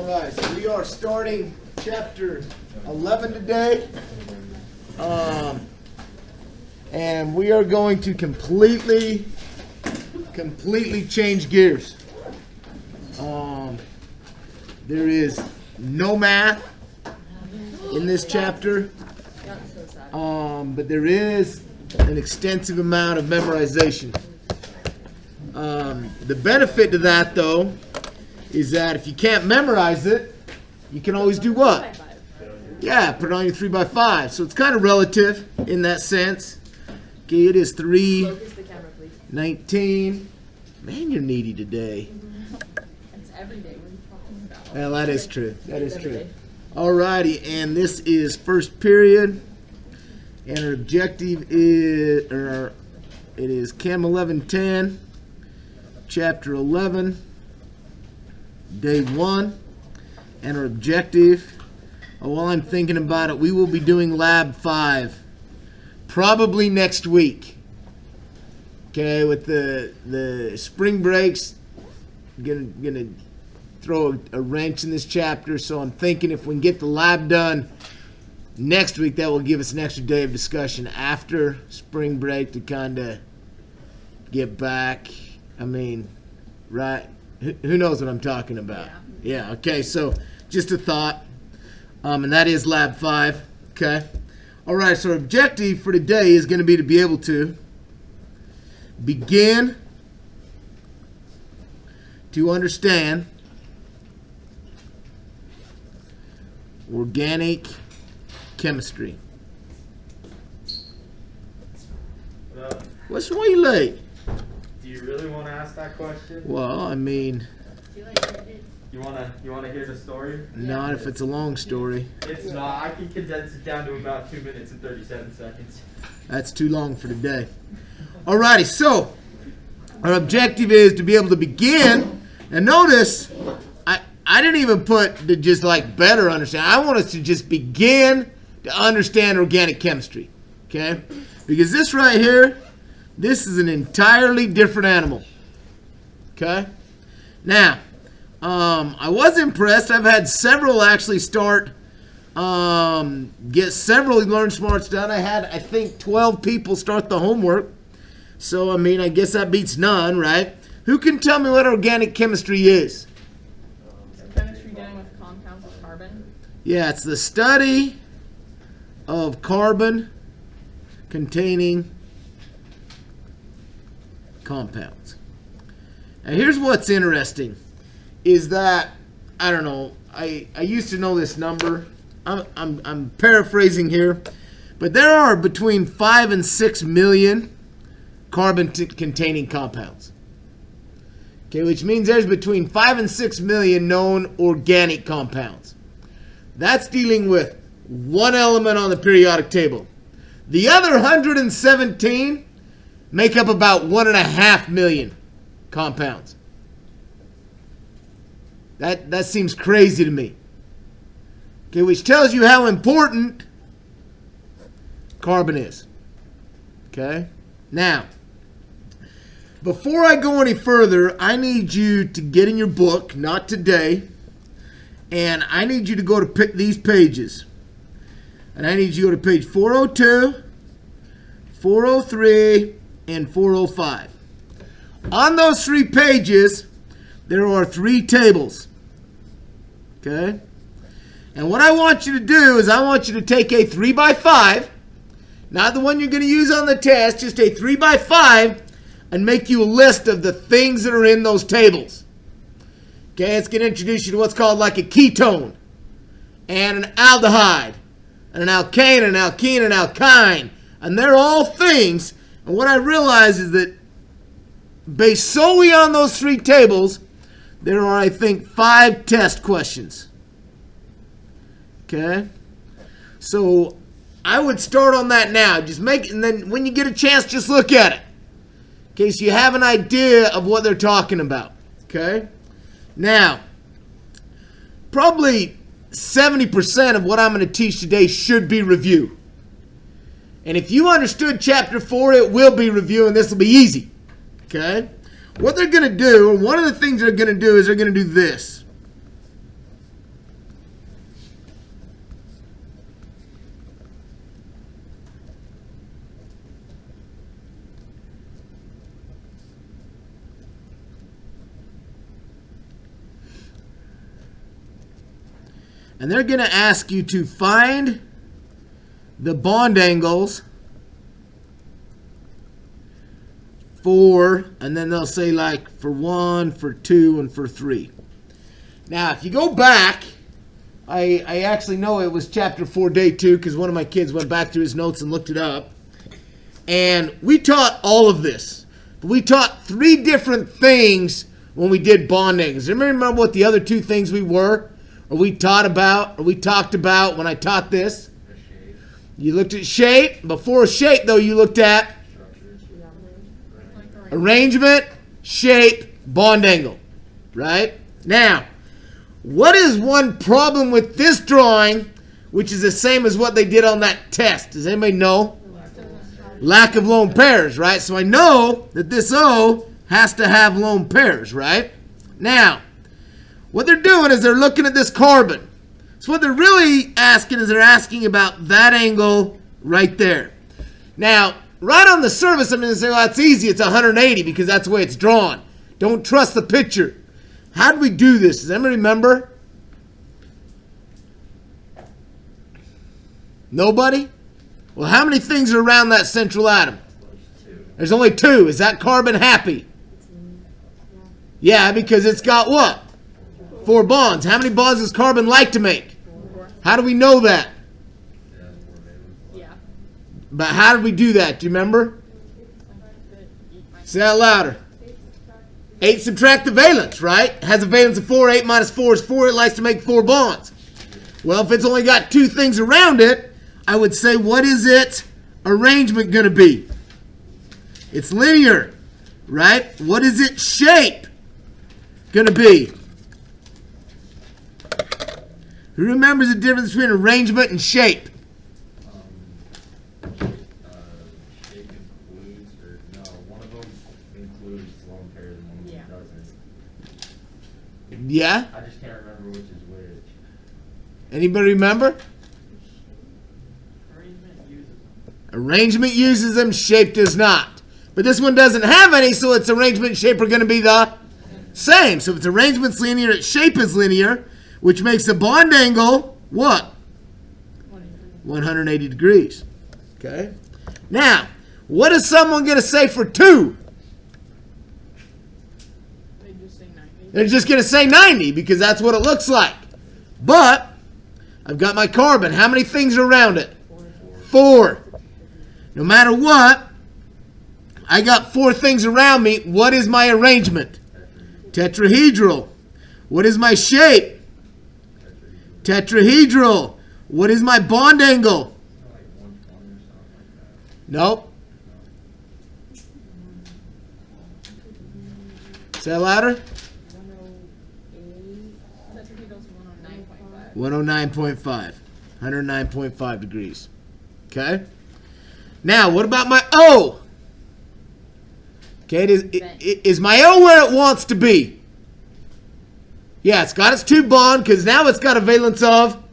right, so we are starting chapter 11 today. And we are going to completely change gears. There is no math in this chapter, but there is an extensive amount of memorization. The benefit to that, though, is that if you can't memorize it, you can always do what? Yeah, put it on your 3x5. So it's kind of relative in that sense. Okay, it is 3:19. Man, you're needy today. It's every day. What are you talking about? Well, that is true. That is true. Alrighty, and this is first period. And our objective is, it is Chem 1110, Chapter 11, Day 1. And our objective, while I'm thinking about it, we will be doing Lab 5 probably next week. Okay, with the spring breaks, gonna throw a wrench in this chapter, so I'm thinking if we can get the lab done next week, that will give us an extra day of discussion after spring break to kind of get back. I mean, right? Who knows what I'm talking about? Yeah, okay, so just a thought. And that is Lab 5, okay? All right, so our objective for today is going to be able to begin to understand organic chemistry. What's why you late? Do you really want to ask that question? Well, I mean, You wanna hear the story? not if it's a long story. It's not. I can condense it down to about 2 minutes and 37 seconds. That's too long for today. Alrighty, so our objective is to be able to begin. And notice, I didn't even put to just like better understand. I want us to just begin to understand organic chemistry. Okay? Because this right here, this is an entirely different animal. Okay? Now, I was impressed. I've had several actually start, get several Learn Smarts done. I had, I think, 12 people start the homework. So, I mean, I guess that beats none, right? Who can tell me what organic chemistry is? Chemistry dealing with compounds of carbon. Yeah, it's the study of carbon containing compounds. Now, here's what's interesting. Is that, I don't know, I used to know this number. I'm paraphrasing here. But there are between 5 and 6 million carbon-containing compounds. Okay, which means there's between 5 and 6 million known organic compounds. That's dealing with one element on the periodic table. The other 117 make up about 1.5 million compounds. That seems crazy to me. Okay, which tells you how important carbon is. Okay? Now, before I go any further, I need you to get in your book, not today, and I need you to go to these pages. And I need you to go to page 402, 403, and 405. On those 3 pages, there are 3 tables. Okay? And what I want you to do is I want you to take a 3x5, not the one you're going to use on the test, just a 3x5, and make you a list of the things that are in those tables. Okay? It's going to introduce you to what's called like a ketone, and an aldehyde, and an alkane, and an alkene, and an alkyne. And they're all things. And what I realize is that based solely on those 3 tables, there are, I think, 5 test questions. Okay? So, I would start on that now. Just make it, and then when you get a chance, just look at it. Okay, so you have an idea of what they're talking about. Okay? Now, probably 70% of what I'm going to teach today should be review. And if you understood Chapter 4, it will be review, and this will be easy. Okay? What they're going to do, or one of the things they're going to do is they're going to do this. And they're going to ask you to find the bond angles for, and then they'll say like for 1, for 2, and for 3. Now, if you go back, I actually know it was chapter 4, day 2, because one of my kids went back through his notes and looked it up. And we taught all of this. We taught 3 different things when we did bond angles. Remember what the other 2 things we were? Or we talked about when I taught this? You looked at shape. Before shape, though, you looked at arrangement, shape, bond angle. Right? Now, what is one problem with this drawing, which is the same as what they did on that test? Does anybody know? Lack of lone pairs, right? So I know that this O has to have lone pairs, right? Now, what they're doing is they're looking at this carbon. So what they're really asking is they're asking about that angle right there. Now, right on the surface, I'm going to say, well, that's easy. It's 180 because that's the way it's drawn. Don't trust the picture. How did we do this? Does anybody remember? Nobody? Well, how many things are around that central atom? There's only 2. Is that carbon happy? Yeah, because it's got what? 4 bonds. How many bonds does carbon like to make? How do we know that? Yeah. But how did we do that? Do you remember? Say that louder. 8 subtract the valence, right? It has a valence of 4. 8 minus 4 is 4. It likes to make 4 bonds. Well, if it's only got 2 things around it, I would say, what is its arrangement going to be? It's linear, right? What is its shape going to be? Who remembers the difference between arrangement and shape? Shape includes, or no, one of them includes lone pairs and one of them doesn't. Yeah? I just can't remember which is which. Anybody remember? Arrangement uses them, shape does not. But this one doesn't have any, so its arrangement and shape are going to be the same. So if its arrangement's linear, its shape is linear, which makes the bond angle, what? 180 degrees. Okay? Now, what is someone going to say for 2? They just say 90. They're just going to say 90 because that's what it looks like. But I've got my carbon. How many things are around it? 4. No matter what, I got 4 things around me. What is my arrangement? Tetrahedral. What is my shape? Tetrahedral. What is my bond angle? Nope. Say that louder. Tetrahedral's 109.5. 109.5. 109.5 degrees. Okay? Now, what about my O? Okay, is my O where it wants to be? Yeah, it's got its 2 bond because now it's got a valence of.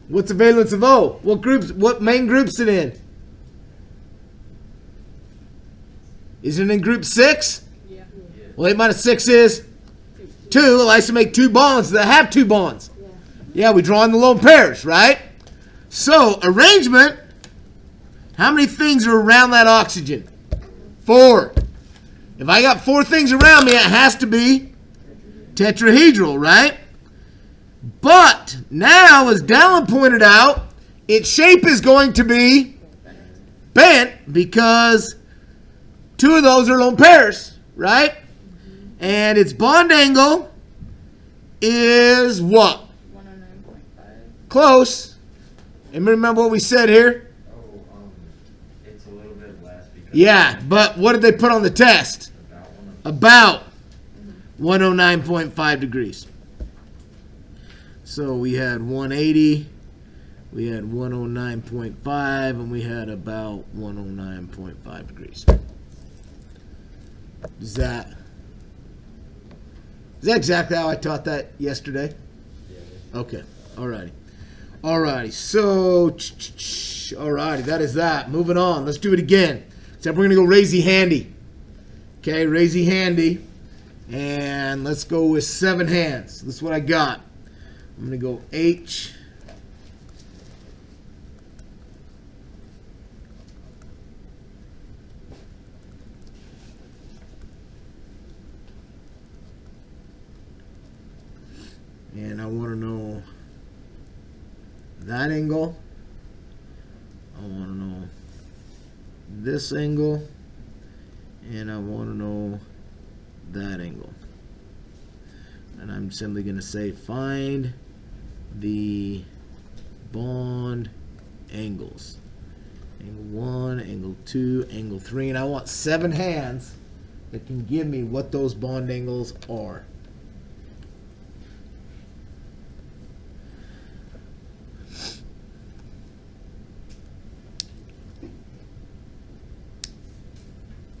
What's the valence of O? What main group's it in? Is it in group 6? Yeah. Well, 8 minus 6 is 2. It likes to make 2 bonds that have 2 bonds. Yeah, we draw in the lone pairs, right? So, arrangement. How many things are around that oxygen? 4. If I got 4 things around me, it has to be tetrahedral, right? But now, as Dallin pointed out, its shape is going to be bent because 2 of those are lone pairs, right? And its bond angle is what? 109.5. Close. And remember what we said here? It's a little bit less because Yeah, but what did they put on the test? About 109.5 degrees. So we had 180, we had 109.5, and we had about 109.5 degrees. Is that exactly how I taught that yesterday? Okay, alrighty. Alrighty, so, alrighty, that is that. Moving on, let's do it again. So we're going to go raisey handy. Okay, raisey handy. And let's go with 7 hands. That's what I got. I'm going to go H. And I want to know that angle. I want to know this angle. And I want to know that angle. And I'm simply going to say find the bond angles. Angle 1, angle 2, angle 3. And I want 7 hands that can give me what those bond angles are.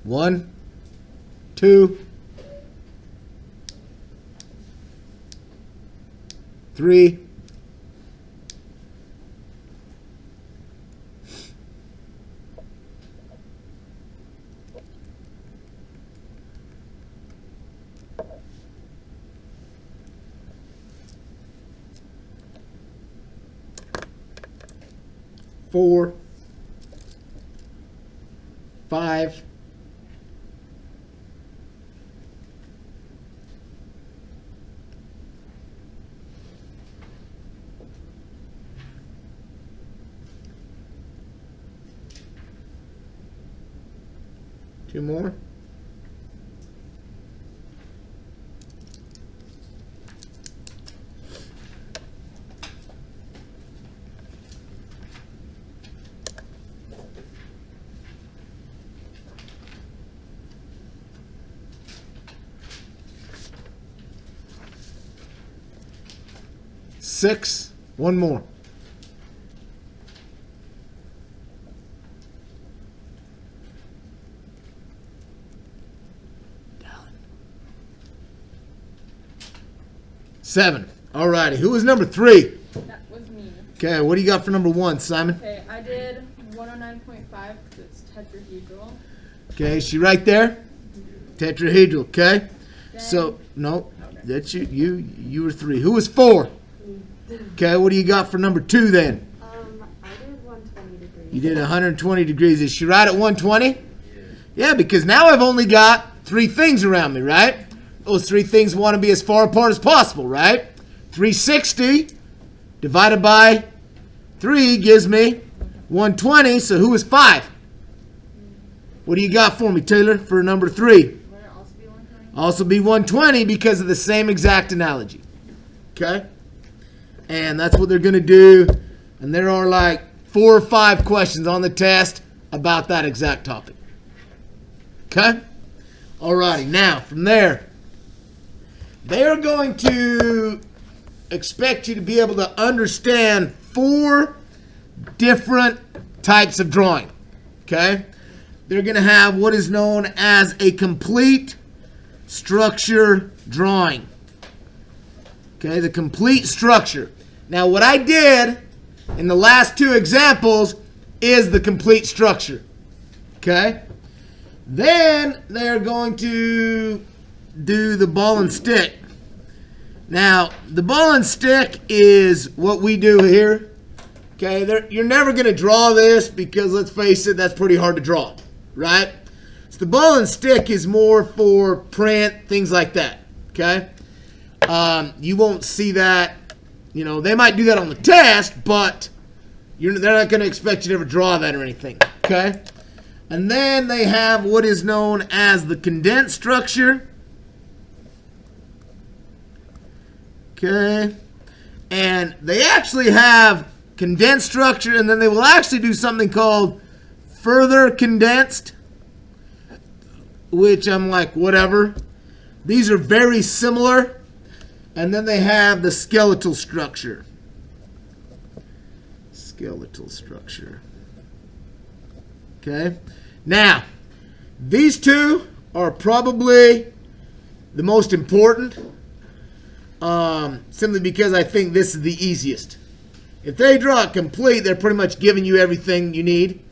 One, 2, 3, 4, 5, 2 more. Six. One more. Seven. All righty. Who was number 3? That was me. Okay, what do you got for number 1, Simon? Okay, I did 109.5 because it's tetrahedral. Okay, is she right there? Tetrahedral, okay? Then, So, no, Okay. that's you were 3. Who was 4? Okay, what do you got for number 2 then? I did 120 degrees. You did 120 degrees. Is she right at 120? Yeah, because now I've only got 3 things around me, right? Those 3 things want to be as far apart as possible, right? 360 divided by 3 gives me 120, so who is 5? What do you got for me, Taylor, for number 3? Would it also be 120? Also be 120 because of the same exact analogy. Okay? And that's what they're going to do. And there are like 4 or 5 questions on the test about that exact topic. Okay? Alrighty, now from there, they are going to expect you to be able to understand 4 different types of drawing. Okay? They're going to have what is known as a complete structure drawing. Okay, the complete structure. Now, what I did in the last 2 examples is the complete structure. Okay? Then they're going to do the ball and stick. Now, the ball and stick is what we do here. Okay, you're never going to draw this because, let's face it, that's pretty hard to draw, right? So the ball and stick is more for print, things like that, okay? You won't see that. You know, they might do that on the test, but they're not going to expect you to ever draw that or anything, okay? And then they have what is known as the condensed structure. Okay. And they actually have condensed structure, and then they will actually do something called further condensed, which I'm like, whatever. These are very similar. And then they have the skeletal structure. Skeletal structure. Okay. Now, these 2 are probably the most important, simply because I think this is the easiest. If they draw it complete, they're pretty much giving you everything you need.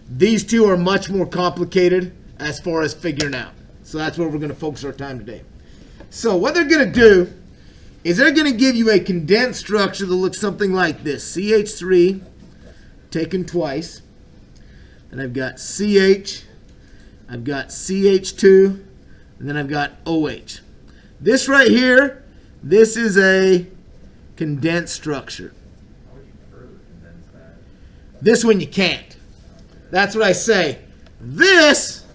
These 2 are much more complicated as far as figuring out. So that's where we're going to focus our time today. So what they're going to do is they're going to give you a condensed structure that looks something like this. CH3 taken twice. And I've got CH, I've got CH2, and then I've got OH. This right here, this is a condensed structure. How would you further condense that? This one you can't. That's what I say. This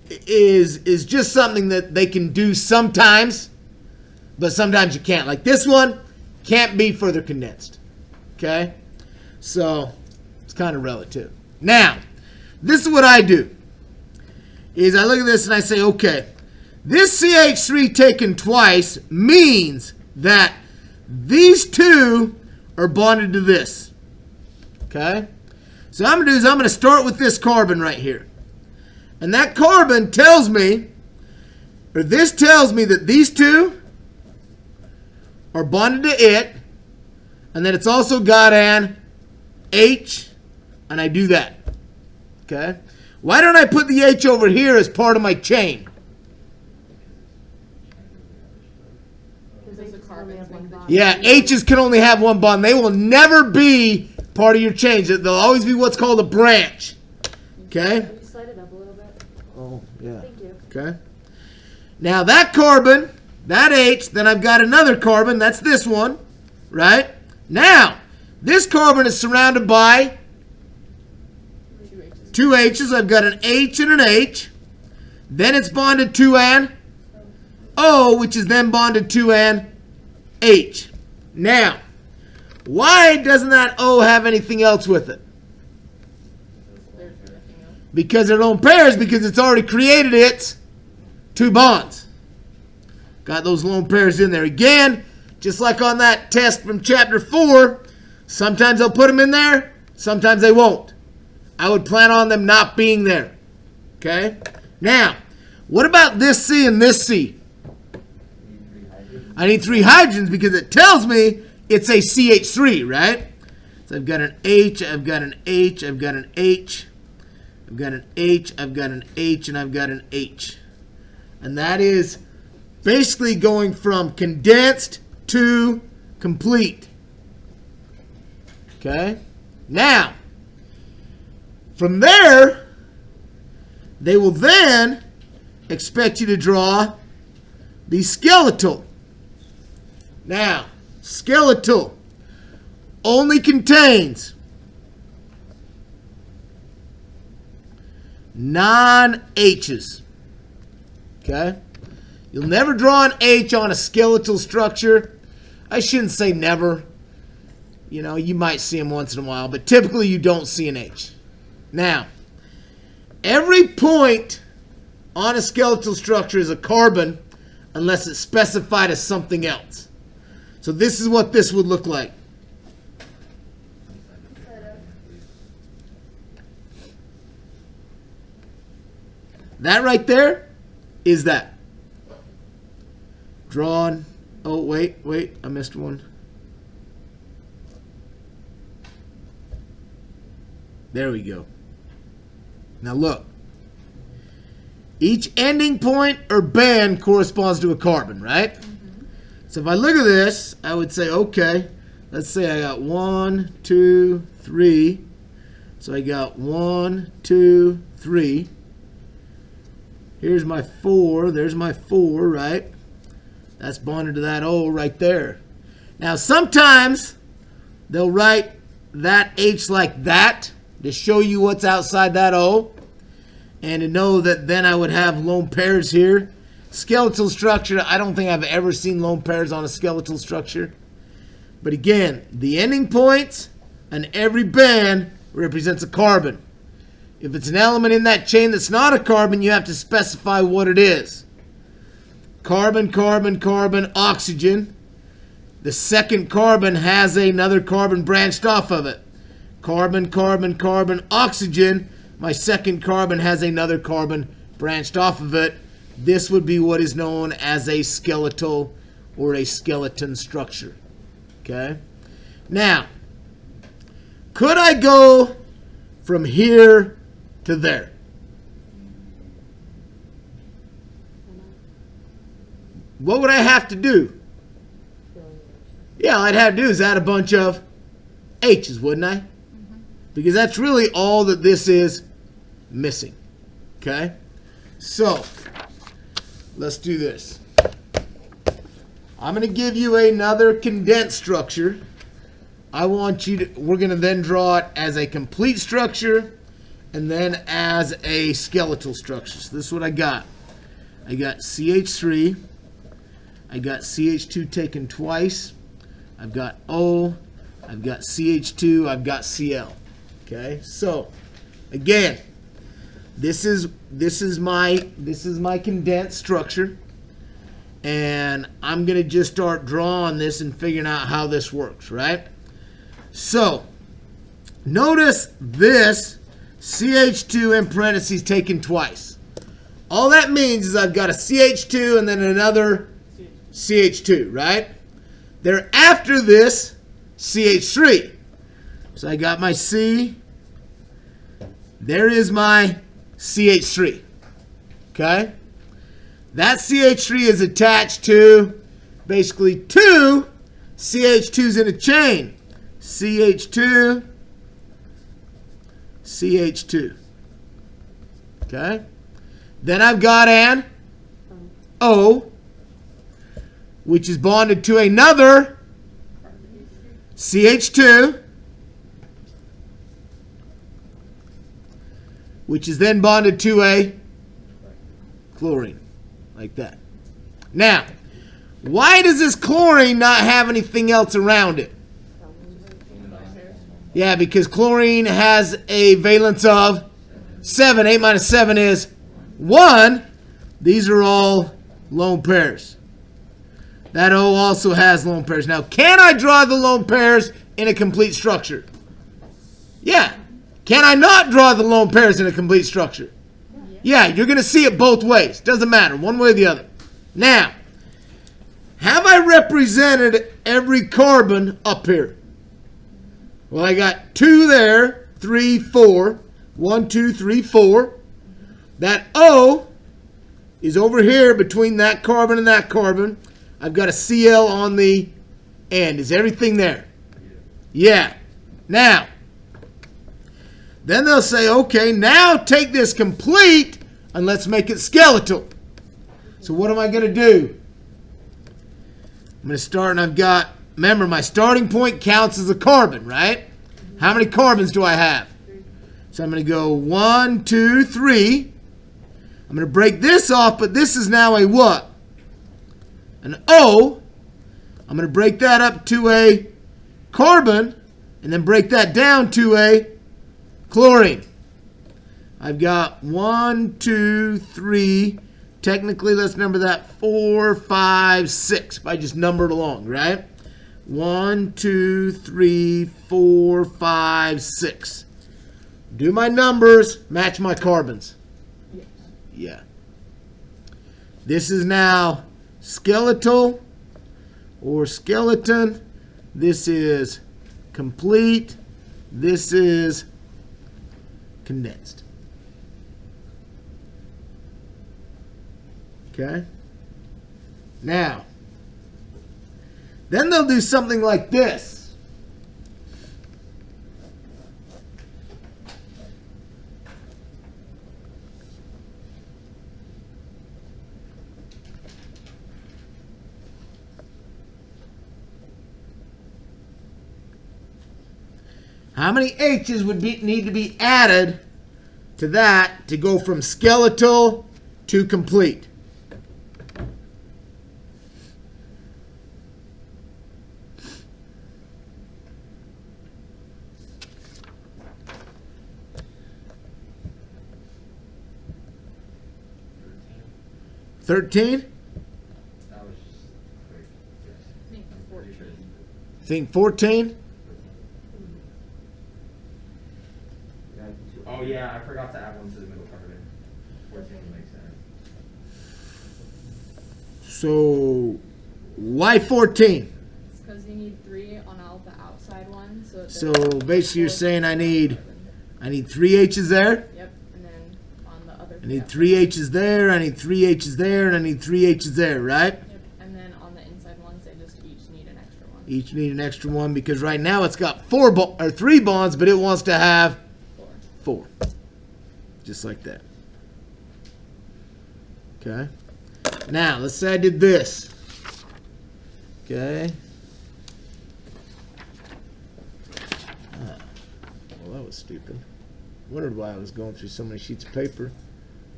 is just something that they can do sometimes, but sometimes you can't. Like this one can't be further condensed. Okay? So it's kind of relative. Now, this is what I do. Is I look at this and I say, okay, this CH3 taken twice means that these two are bonded to this. Okay? So what I'm going to do is I'm going to start with this carbon right here. And that carbon tells me, or this tells me that these two are bonded to it, and that it's also got an H, and I do that. Okay? Why don't I put the H over here as part of my chain? Because the carbons make the Yeah, H's can only have one bond. They will never be part of your chain. They'll always be what's called a branch. Okay? Can you slide it up a little bit? Oh, yeah. Thank you. Okay. Now that carbon, that H, then I've got another carbon. That's this one, right? Now, this carbon is surrounded by two H's. I've got an H and an H. Then it's bonded to an O, which is then bonded to an H. Now, why doesn't that O have anything else with it? There's nothing else. Because they're lone pairs, because it's already created its two bonds. Got those lone pairs in there. Again, just like on that test from chapter 4, sometimes they'll put them in there, sometimes they won't. I would plan on them not being there. Okay? Now, what about this C and this C? I need 3 hydrogens because it tells me it's a CH3, right? So I've got an H, I've got an H, I've got an H, I've got an H, I've got an H, and I've got an H. And that is basically going from condensed to complete. Okay? Now, from there, they will then expect you to draw the skeletal. Now, skeletal only contains non-H's. Okay? You'll never draw an H on a skeletal structure. I shouldn't say never. You know, you might see them once in a while, but typically you don't see an H. Now, every point on a skeletal structure is a carbon unless it's specified as something else. So this is what this would look like. That right there is that. Drawn. Oh, wait, I missed one. There we go. Now look. Each ending point or band corresponds to a carbon, right? So if I look at this, I would say, okay, let's say I got 1, 2, 3. So I got 1, 2, 3. Here's my 4. There's my 4, right? That's bonded to that O right there. Now sometimes they'll write that H like that to show you what's outside that O. And to know that then I would have lone pairs here. Skeletal structure, I don't think I've ever seen lone pairs on a skeletal structure. But again, the ending points and every band represents a carbon. If it's an element in that chain that's not a carbon, you have to specify what it is. Carbon, carbon, carbon, oxygen. The second carbon has another carbon branched off of it. Carbon, carbon, carbon, oxygen. My second carbon has another carbon branched off of it. This would be what is known as a skeletal or a skeleton structure. Okay? Now, could I go from here to there? What would I have to do? Yeah, all I'd have to do is add a bunch of H's, wouldn't I? Because that's really all that this is missing. Okay? So, let's do this. I'm going to give you another condensed structure. I want you to, we're going to then draw it as a complete structure and then as a skeletal structure. So this is what I got. I got CH3. I got CH2 taken twice. I've got O. I've got CH2. I've got Cl. Okay? So, again, this is my condensed structure. And I'm going to just start drawing this and figuring out how this works, right? So, notice this CH2 in parentheses taken twice. All that means is I've got a CH2 and then another CH2, right? They're after this CH3. So I got my C. There is my CH3. Okay? That CH3 is attached to basically two CH2s in a chain. CH2, CH2. Okay? Then I've got an O, which is bonded to another CH2, which is then bonded to a chlorine. Like that. Now, why does this chlorine not have anything else around it? Yeah, because chlorine has a valence of 7. 8 minus 7 is 1. These are all lone pairs. That O also has lone pairs. Now, can I draw the lone pairs in a complete structure? Yeah. Can I not draw the lone pairs in a complete structure? Yeah, you're going to see it both ways. Doesn't matter, one way or the other. Now, have I represented every carbon up here? Well, I got 2 there, 3, 4. 1, 2, 3, 4. That O is over here between that carbon and that carbon. I've got a Cl on the end. Is everything there? Yeah. Now, then they'll say, okay, now take this complete and let's make it skeletal. So what am I going to do? I'm going to start and I've got, remember my starting point counts as a carbon, right? How many carbons do I have? So I'm going to go 1, 2, 3. I'm going to break this off, but this is now a what? An O. I'm going to break that up to a carbon and then break that down to a chlorine. I've got 1, 2, 3. Technically, let's number that 4, 5, 6. If I just number it along, right? 1, 2, 3, 4, 5, 6. Do my numbers, match my carbons. Yes. Yeah. This is now skeletal or skeleton. This is complete. This is condensed. Okay? Now, then they'll do something like this. How many H's would need to be added to that to go from skeletal to complete? $13? That was just quick. Yes. I think 14. Think 14? Oh yeah, I forgot to add one to the middle carbon. 14 would make sense. So, why 14? It's because you need 3 on all the outside ones. So basically you're saying I need 3 H's there? Yep, and then on the other. I need 3 H's there, I need 3 H's there, and I need 3 H's there, right? Yep, and then on the inside ones they just each need an extra one. Each need an extra one because right now it's got 3 bonds, but it wants to have 4. Just like that. Okay. Now, let's say I did this. Okay. Well, that was stupid. Wondered why I was going through so many sheets of paper.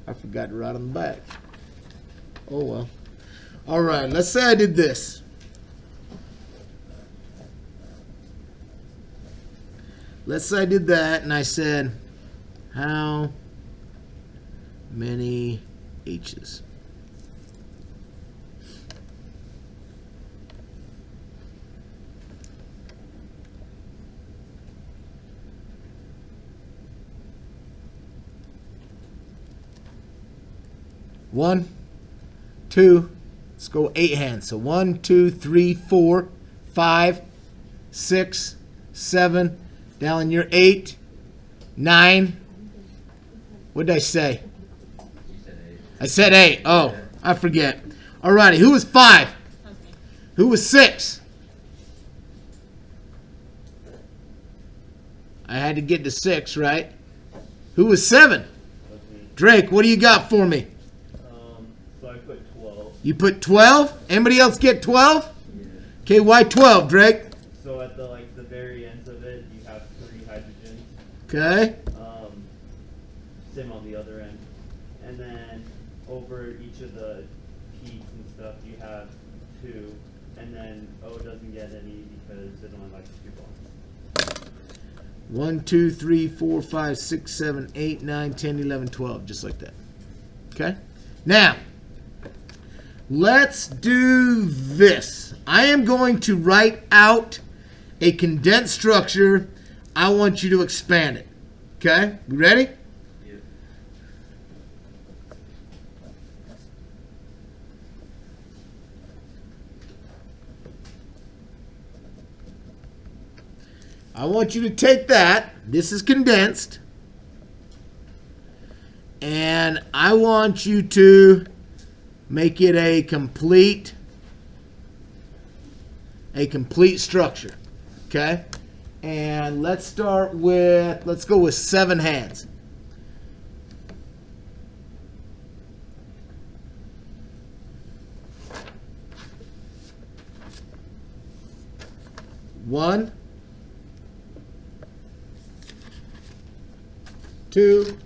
I forgot to write on the back. Oh well. All right, let's say I did this. Let's say I did that and I said, how many H's? One, two, let's go 8 hands. So 1, 2, 3, 4, 5, 6, 7. Down you're 8, 9. What did I say? You said 8. I said 8. Oh, I forget. Alrighty, who was 5? That's me. Who was 6? I had to get to 6, right? Who was 7? Drake, what do you got for me? So I put 12. You put 12? Anybody else get 12? Yeah. Okay, why 12, Drake? So at the the very ends of it, you have 3 hydrogens. Okay. Same on the other end, and then over each of the peaks and stuff, you have 2, and then O doesn't get any because it only likes 2 bonds. 1, 2, 3, 4, 5, 6, 7, 8, 9, 10, 11, 12. Just like that. Okay? Now, let's do this. I am going to write out a condensed structure. I want you to expand it. Okay? You ready? Yep. I want you to take that. This is condensed. And I want you to make it a complete structure. Okay? And let's go with 7 hands. One, 2,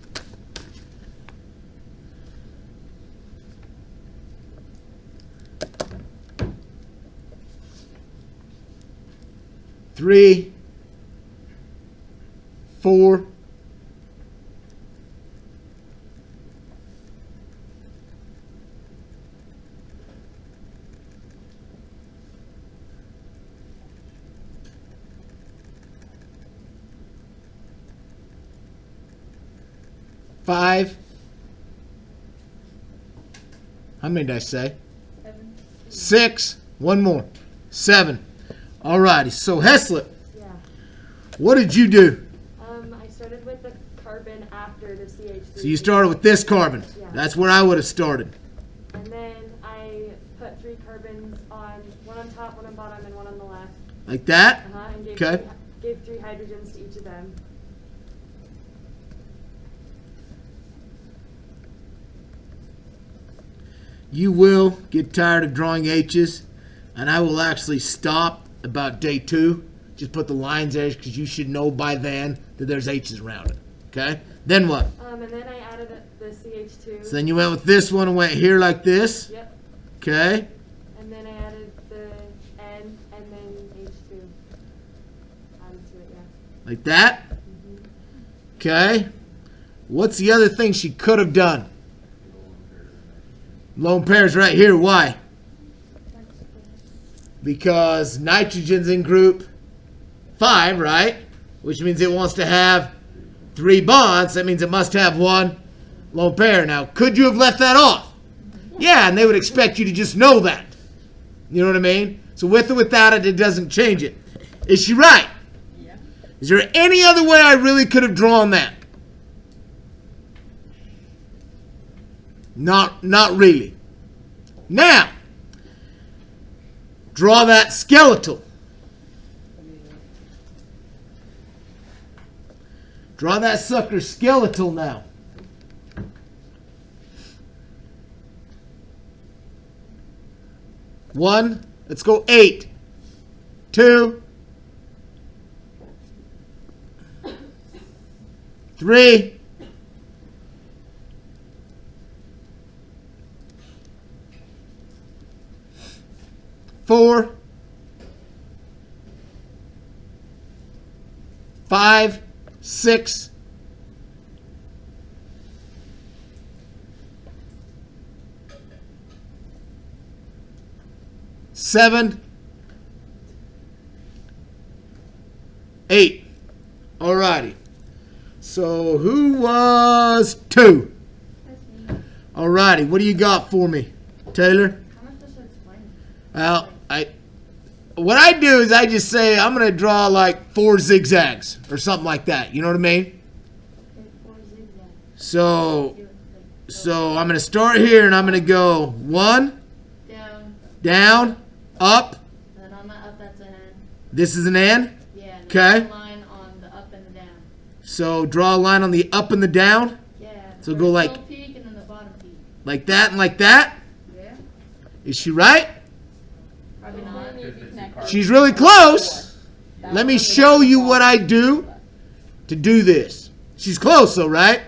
3, 4, 5. How many did I say? 7. 6. One more. 7. Alrighty. So Heslip, Yeah. what did you do? I started with the carbon after the CH3. So you started with this carbon. Yeah. That's where I would have started. And then I put 3 carbons on, one on top, one on bottom, and one on the left. Like that? And gave, Okay. gave 3 hydrogens to each of them. You will get tired of drawing H's, and I will actually stop about day 2. Just put the lines there because you should know by then that there's H's around it. Okay? Then what? And then I added the CH2. So then you went with this one and went here like this. Yep. Okay? And then I added the N and then H2. Added to it, yeah. Like that. Okay? What's the other thing she could have done? Lone pairs right here. Why? Because nitrogen's in group 5, right? Which means it wants to have 3 bonds. That means it must have 1 lone pair. Now, could you have left that off? Yeah, and they would expect you to just know that. You know what I mean? So with or without it, it doesn't change it. Is she right? Yeah. Is there any other way I really could have drawn that? Not really. Now, Draw that skeletal. Draw that sucker skeletal now. One. Let's go 8. 2. 3. 4. 5. 6. 7. 8. Alrighty. So who was 2? That's me. Alrighty. What do you got for me, Taylor? How much does it explain? Well, what I do is I just say I'm going to draw like 4 zigzags or something like that. You know what I mean? Okay, 4 zigzags. So I'm going to start here and I'm going to go 1, Down. down, up. Then on the up, that's an N. This is an N. Yeah. And Okay. then a line on the up and the down. So draw a line on the up and the down. Yeah. So the go like- vertical peak and then the bottom peak. Like that and like that. Yeah. Is she right? Probably not. She's really close. Let me show you what I do to do this. She's close though, right?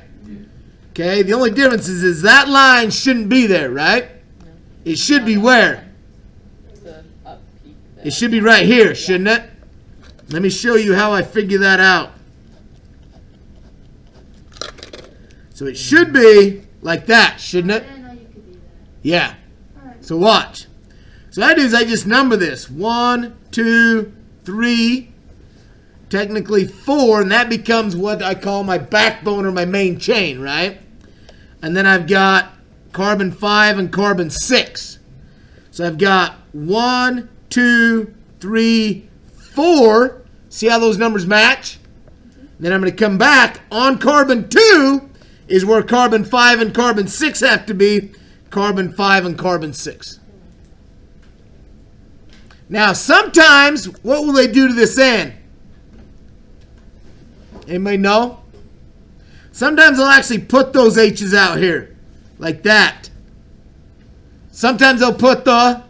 Okay, the only difference is that line shouldn't be there, right? It should be where? The up peak. It should be right here, shouldn't it? Let me show you how I figure that out. So it should be like that, shouldn't it? Yeah, no, you could do that. Yeah. Alright. So watch. So what I do is I just number this. 1, 2, 3, technically 4, and that becomes what I call my backbone or my main chain, right? And then I've got carbon 5 and carbon 6. So I've got 1, 2, 3, 4. See how those numbers match? Then I'm going to come back on carbon 2 is where carbon 5 and carbon 6 have to be. Carbon 5 and carbon 6. Now, sometimes, what will they do to this N? Anybody know? Sometimes they'll actually put those H's out here, like that. Sometimes they'll put the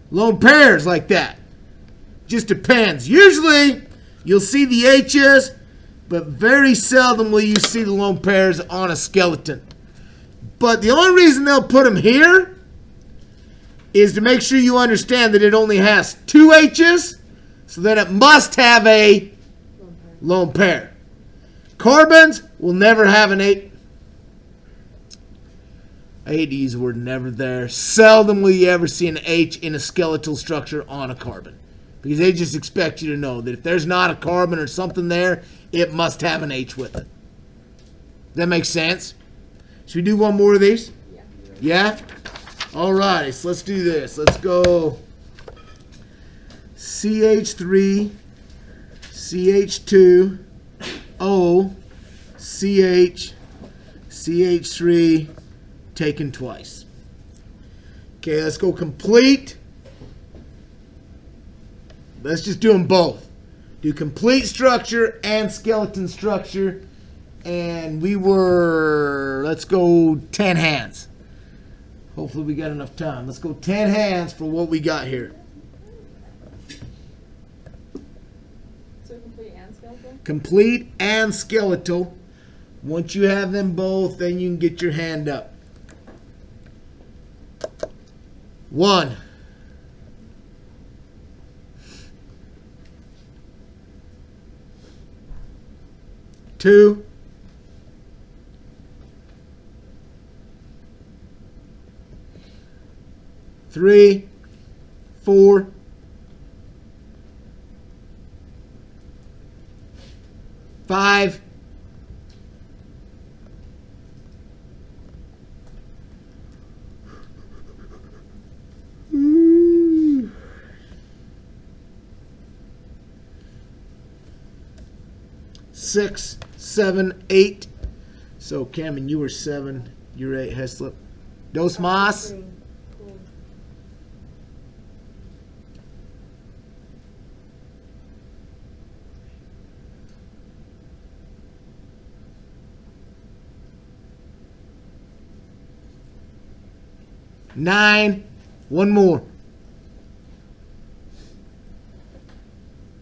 lone pairs like that. Just depends. Usually, you'll see the H's, but very seldom will you see the lone pairs on a skeleton. But the only reason they'll put them here is to make sure you understand that it only has 2 H's, so then it must have a lone pair. Carbons will never have an 8. 80s were never there. Seldom will you ever see an H in a skeletal structure on a carbon, because they just expect you to know that if there's not a carbon or something there, it must have an H with it. That makes sense? Should we do one more of these? Yeah? Alright, so let's do this. Let's go CH3, CH2, O, CH, CH3, taken twice. Okay, let's go complete. Let's just do them both. Do complete structure and skeleton structure. And we were, let's go 10 hands. Hopefully we got enough time. Let's go 10 hands for what we got here. So complete and skeletal? Complete and skeletal. Once you have them both, then you can get your hand up. 1. 2. 3, 4, 5, 6, 7, 8. So Cameron, you were 7. You're 8. Heslip. Dos más. Green. Cool. 9. One more.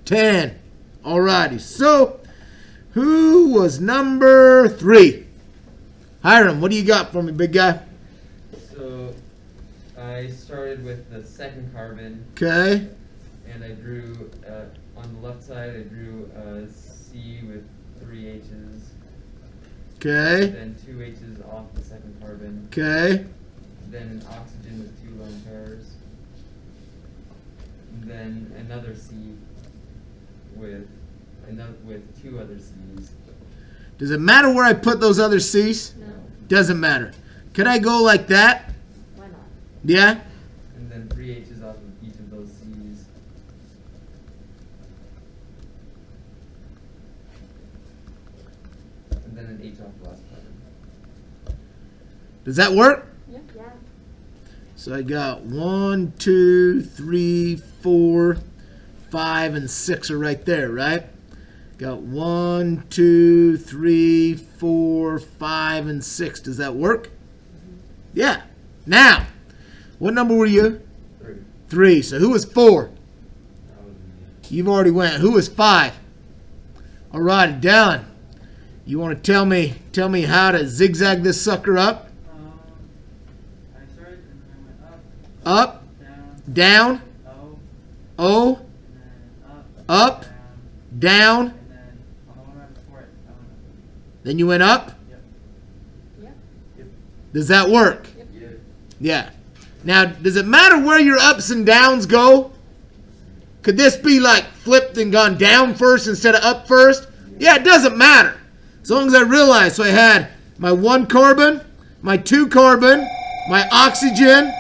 10. Alrighty. So, who was number 3? Hiram, what do you got for me, big guy? So I started with the second carbon, Okay. and I drew on the left side. I drew a C with 3 H's, Okay. then 2 H's off the second carbon, Okay. then an oxygen with 2 lone pairs, and then another C with 2 other C's. Does it matter where I put those other C's? No. Doesn't matter. Could I go like that? Why not? Yeah? And then 3 H's off of each of those C's. And then an H off the last carbon. Does that work? Yeah. So I got 1, 2, 3, 4, 5, and 6 are right there, right? Got 1, 2, 3, 4, 5, and 6. Does that work? Yeah. Now, what number were you? 3. 3. So who was 4? That was me. You've already went. Who was 5? All right, Dylan. You want to tell me how to zigzag this sucker up? I started and then I went Up, down, down, O, O, and then up, down. and then on the one right before it, I went up. Then you went up. Yep. Does that work? Yeah. Yeah. Now, does it matter where your ups and downs go? Could this be like flipped and gone down first instead of up first? Yeah, it doesn't matter. As long as I realize. So I had my 1 carbon, my 2 carbon, my oxygen,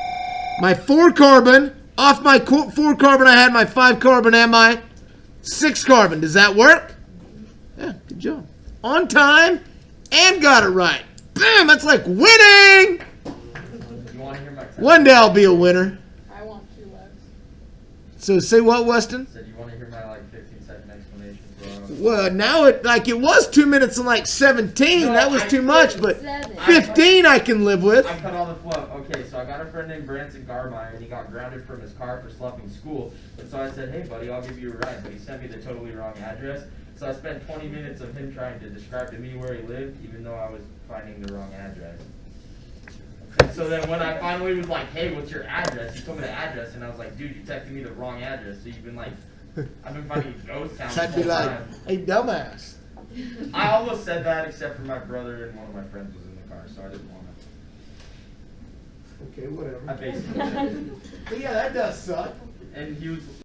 my 4 carbon. Off my 4 carbon, I had my 5 carbon and my 6 carbon. Does that work? Yeah, good job. On time and got it right. Bam, that's like winning. You want to hear my One day I'll be a winner. I want 2 legs. So say what, Weston? Said you want to hear my 15-second explanation for Well, now it was 2 minutes and like 17. No, That was I too much, but 7. 15 I can live with. I cut all the fluff. Okay, so I got a friend named Branson Garmeyer, and he got grounded from his car for sloughing school. And so I said, hey, buddy, I'll give you a ride. But he sent me the totally wrong address. So I spent 20 minutes of him trying to describe to me where he lived, even though I was finding the wrong address. And so then when I finally was like, hey, what's your address? He told me the address, and I was like, dude, you texted me the wrong address. So you've been like, I've been finding ghost towns I'd the be whole like, time. hey, dumbass. I almost said that, except for my brother and one of my friends was in the car, so I didn't want to. Okay, whatever. I basically did. But yeah, that does suck. And he was